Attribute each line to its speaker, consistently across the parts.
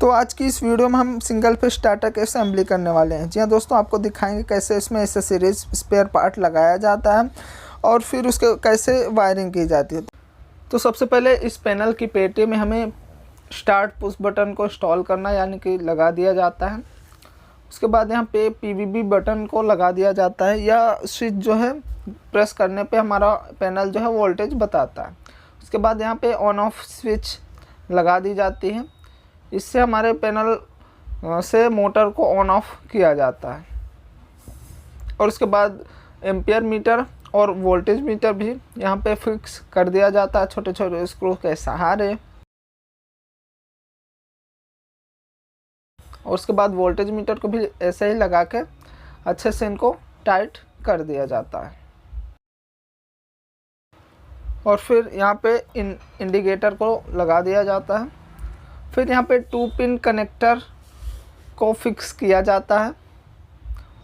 Speaker 1: तो आज की इस वीडियो में हम सिंगल फेज स्टार्टर की असेंबली करने वाले हैं। जी हाँ दोस्तों, आपको दिखाएंगे कैसे इसमें एसेसरीज स्पेयर पार्ट लगाया जाता है और फिर उसके कैसे वायरिंग की जाती है। तो सबसे पहले इस पैनल की पेटी में हमें स्टार्ट पुश बटन को इंस्टॉल करना यानी कि लगा दिया जाता है। उसके बाद यहाँ पे पीवीबी बटन को लगा दिया जाता है। यह स्विच जो है प्रेस करने पे हमारा पैनल जो है वोल्टेज बताता है। उसके बाद यहाँ पे ऑन ऑफ स्विच लगा दी जाती है। इससे हमारे पैनल से मोटर को ऑन ऑफ किया जाता है। और उसके बाद एम्पियर मीटर और वोल्टेज मीटर भी यहाँ पे फिक्स कर दिया जाता है छोटे छोटे स्क्रू के सहारे। और उसके बाद वोल्टेज मीटर को भी ऐसे ही लगा के अच्छे से इनको टाइट कर दिया जाता है। और फिर यहाँ पे इंडिकेटर को लगा दिया जाता है। फिर यहाँ पे 2 पिन कनेक्टर को फिक्स किया जाता है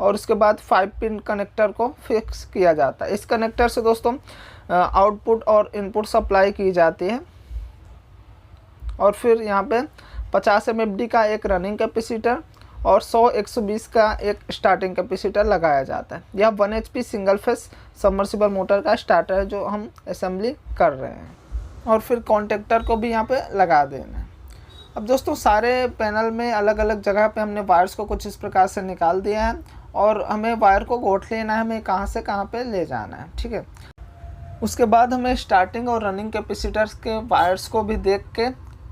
Speaker 1: और उसके बाद 5 पिन कनेक्टर को फिक्स किया जाता है। इस कनेक्टर से दोस्तों आउटपुट और इनपुट सप्लाई की जाती है। और फिर यहाँ पे 50 mFD का एक रनिंग कैपेसिटर और 100-120 का एक स्टार्टिंग कैपेसिटर लगाया जाता है। यह 1 HP single phase submersible motor का स्टार्टर है जो हम असेंबली कर रहे हैं। और फिर कॉन्टेक्टर को भी यहाँ पे लगा देना है। अब दोस्तों सारे पैनल में अलग अलग जगह पे हमने वायर्स को कुछ इस प्रकार से निकाल दिया है और हमें वायर को गोट लेना है, हमें कहाँ से कहाँ पे ले जाना है, ठीक है। उसके बाद हमें स्टार्टिंग और रनिंग कैपेसिटर्स के वायर्स को भी देख के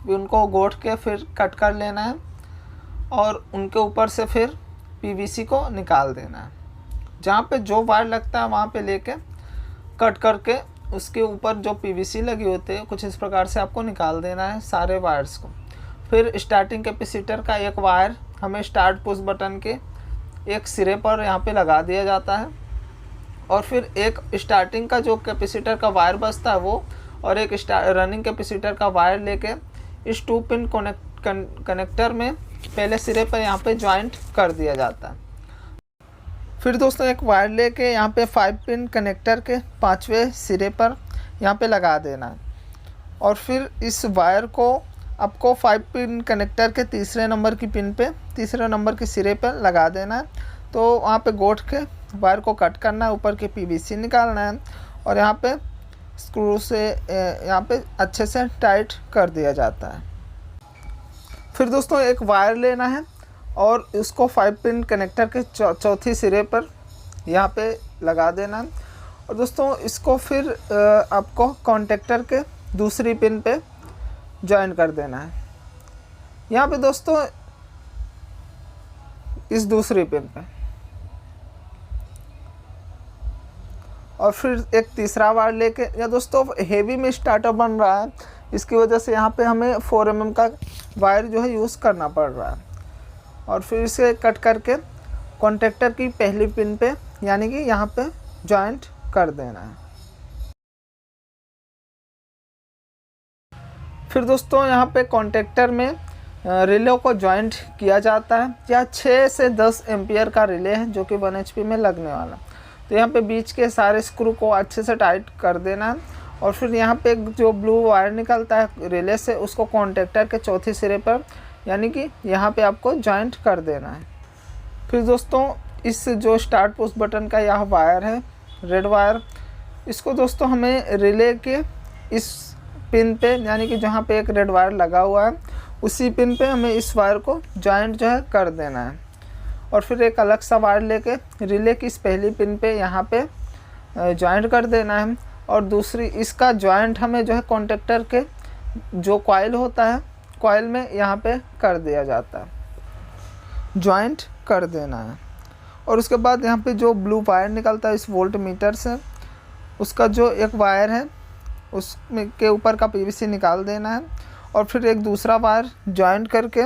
Speaker 1: भी उनको गोट के फिर कट कर लेना है और उनके ऊपर से फिर पीवीसी को निकाल देना है। जहाँ पे जो वायर लगता है वहाँ पे लेके कट करके उसके ऊपर जो पीवीसी लगी होती है कुछ इस प्रकार से आपको निकाल देना है सारे वायर्स को। फिर स्टार्टिंग कैपेसिटर का एक वायर हमें स्टार्ट पुश बटन के एक सिरे पर यहाँ पे लगा दिया जाता है। और फिर एक स्टार्टिंग का जो कैपेसिटर का वायर बचता है वो और एक रनिंग कैपेसिटर का वायर लेके इस 2 पिन कनेक्टर में पहले सिरे पर यहाँ पे ज्वाइंट कर दिया जाता है। फिर दोस्तों एक वायर लेके यहाँ पे 5 पिन कनेक्टर के 5वें सिरे पर यहाँ पे लगा देना है। और फिर इस वायर को आपको 5 पिन कनेक्टर के तीसरे नंबर की पिन पे तीसरे नंबर के सिरे पर लगा देना है। तो वहाँ पे गोट के वायर को कट करना है, ऊपर के पीवीसी निकालना है और यहाँ पे स्क्रू से यहाँ पे अच्छे से टाइट कर दिया जाता है। फिर दोस्तों एक वायर लेना है और उसको 5 पिन कनेक्टर के चौथी सिरे पर यहाँ पे लगा देना है। और दोस्तों इसको फिर आपको कॉन्टेक्टर के दूसरी पिन पे ज्वाइन कर देना है। यहाँ पे दोस्तों इस दूसरी पिन पे और फिर एक तीसरा वायर लेके या दोस्तों हेवी में स्टार्टर बन रहा है, इसकी वजह से यहाँ पे हमें 4 mm का वायर जो है यूज़ करना पड़ रहा है। और फिर इसे कट करके कॉन्टेक्टर की पहली पिन पे यानी कि यहाँ पे जॉइंट कर देना है। फिर दोस्तों यहाँ पे कॉन्टेक्टर में रिले को जॉइंट किया जाता है। यह 6 से 10 एम्पियर का रिले है जो कि 1 HP में लगने वाला। तो यहाँ पे बीच के सारे स्क्रू को अच्छे से टाइट कर देना है। और फिर यहाँ पे जो ब्लू वायर निकलता है रिले से उसको कॉन्टेक्टर के चौथे सिरे पर यानी कि यहाँ पे आपको जॉइंट कर देना है। फिर दोस्तों इस जो स्टार्ट पुश बटन का यह वायर है रेड वायर, इसको दोस्तों हमें रिले के इस पिन पे यानी कि जहाँ पे एक रेड वायर लगा हुआ है उसी पिन पे हमें इस वायर को जॉइंट जो है कर देना है। और फिर एक अलग सा वायर लेके रिले की इस पहली पिन पे यहाँ पे जॉइंट कर देना है। और दूसरी इसका जॉइंट हमें जो है कॉन्टेक्टर के जो कॉइल होता है कॉइल में यहाँ पे कर दिया जाता है, जॉइंट कर देना है। और उसके बाद यहाँ पे जो ब्लू वायर निकलता है इस वोल्ट मीटर से उसका जो एक वायर है उसमें के ऊपर का पीवीसी निकाल देना है। और फिर एक दूसरा वायर जॉइंट करके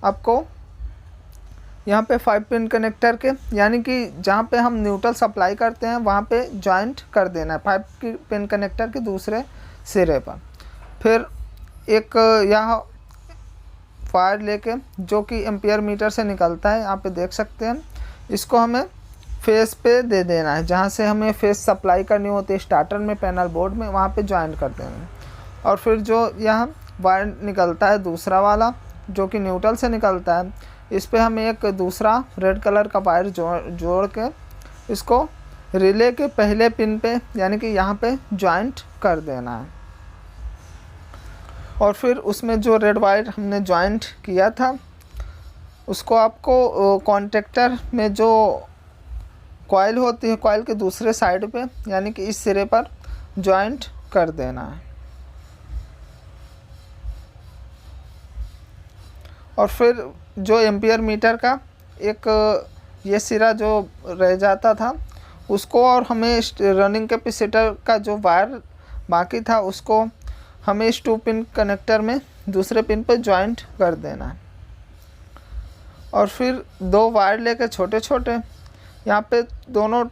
Speaker 1: आपको यहाँ पे 5 पिन कनेक्टर के यानी कि जहाँ पे हम न्यूट्रल सप्लाई करते हैं वहाँ पे जॉइंट कर देना है 5 पिन कनेक्टर के दूसरे सिरे पर। फिर एक यहाँ वायर लेके जो कि एम्पियर मीटर से निकलता है यहाँ पे देख सकते हैं, इसको हमें फेस पे दे देना है। जहाँ से हमें फेस सप्लाई करनी होती है स्टार्टर में पैनल बोर्ड में वहाँ पे ज्वाइन कर देना है। और फिर जो यहाँ वायर निकलता है दूसरा वाला जो कि न्यूट्रल से निकलता है, इस पे हम एक दूसरा रेड कलर का वायर जोड़ के इसको रिले के पहले पिन पे यानी कि यहाँ पे जॉइंट कर देना है। और फिर उसमें जो रेड वायर हमने जॉइंट किया था उसको आपको कॉन्टेक्टर में जो कॉइल होती है, कॉइल के दूसरे साइड पे यानी कि इस सिरे पर जॉइंट कर देना है। और फिर जो एम्पियर मीटर का एक ये सिरा जो रह जाता था उसको, और हमें रनिंग कैपेसिटर का जो वायर बाकी था उसको हमें इस 2 पिन कनेक्टर में दूसरे पिन पर जॉइंट कर देना है। और फिर 2 वायर लेकर छोटे छोटे यहाँ पे दोनों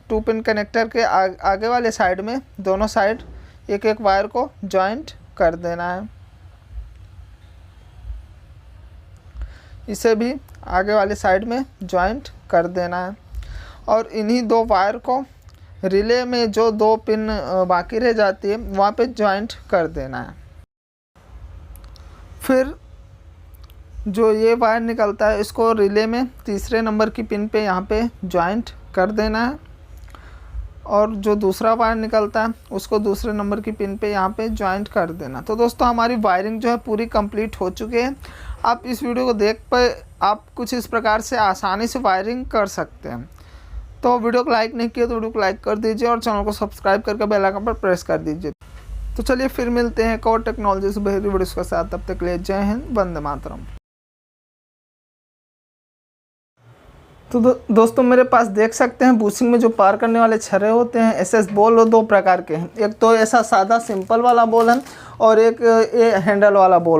Speaker 1: 2 पिन कनेक्टर के आगे वाले साइड में दोनों साइड एक एक वायर को जॉइंट कर देना है। इसे भी आगे वाले साइड में जॉइंट कर देना है। और इन्हीं 2 वायर को रिले में जो 2 पिन बाकी रह जाती है वहाँ पे जॉइंट कर देना है। फिर जो ये वायर निकलता है इसको रिले में तीसरे नंबर की पिन पे यहाँ पे जॉइंट कर देना है। और जो दूसरा वायर निकलता है उसको दूसरे नंबर की पिन पे यहाँ पे जॉइंट कर देना। तो दोस्तों हमारी वायरिंग जो है पूरी कंप्लीट हो चुकी है। आप इस वीडियो को देख पर आप कुछ इस प्रकार से आसानी से वायरिंग कर सकते हैं। तो वीडियो को लाइक नहीं किया तो वीडियो को लाइक कर दीजिए और चैनल को सब्सक्राइब करके बेल आइकन पर प्रेस कर दीजिए। तो चलिए फिर मिलते हैं एक और टेक्नोलॉजी से बेहतरीन वीडियोस के साथ। तब तक के लिए जय हिंद, वंदे मातरम। तो दोस्तों मेरे पास देख सकते हैं बुशिंग में जो पार करने वाले छर्रे होते हैं SS बॉल 2 प्रकार के हैं। एक तो ऐसा सादा सिंपल वाला बॉल है और एक ये हैंडल वाला बॉल।